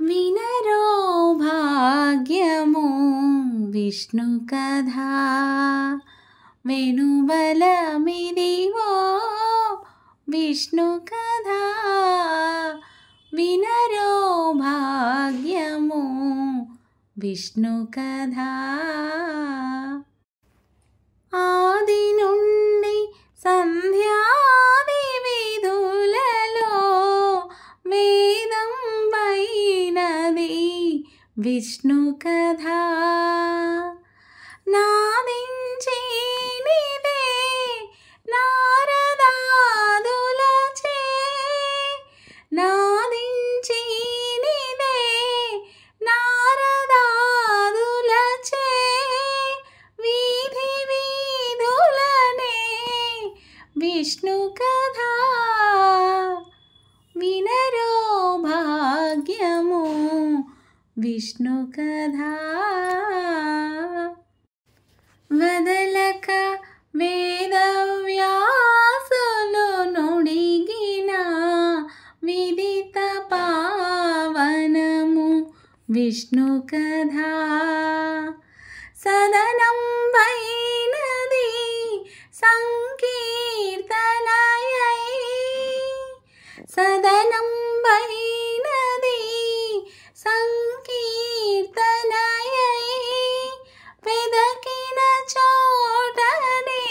వినరో భాగ్యము విష్ణు కథ వెనుబలమిదివో విష్ణు కథ వినరో భాగ్యము విష్ణు కథ ఆది నుండి సంధ్యాది విధులలో వేదం వైనది విష్ణు కథ నాదించినిదే నారదాదులచే నాదించినిదే నారదాదులచే వీధి వీధులనే విష్ణు కథ వినరో భాగ్యము విష్ణు కథ వదలక వేదవ్యాసులు నుడిగిన విదిత పావనము విష్ణు కథ సదనం వైనది సంకీర్తనయై సదనం వైనది సంకీర్తనయై వెదకిన చోటనే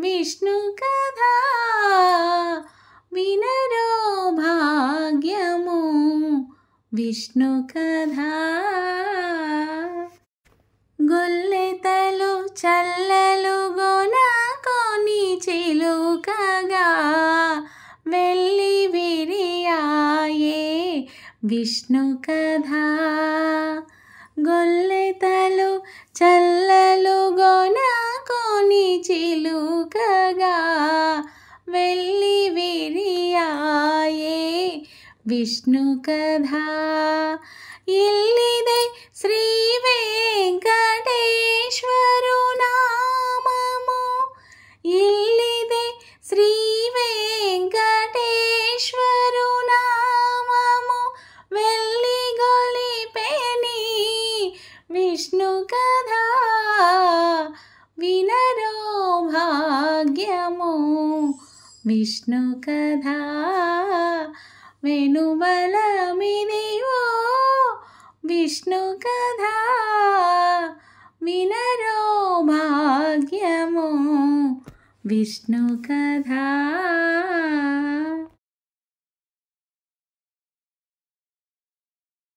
విష్ణు కథ వినరో భాగ్యము విష్ణు కథ గొల్లెతలు చల్లలు గొనకొని చిలుకగా వెళ్ళి విరియాయే విష్ణు కథ గొల్లెతలు చల్లలు గొనకొని చిలుకగా వెళ్ళి విరియాయే విష్ణు కథ ఇల్లిదే శ్రీ వెంకటేశ్వరు నామము ఇల్లిదే శ్రీ వెంకటేశ్వరు నామము వెళ్ళి గొలిపెని విష్ణు కథ వినరో భాగ్యము విష్ణు కథ వెనుబలమిదివో విష్ణు కథ వినరో భాగ్యము విష్ణు కథ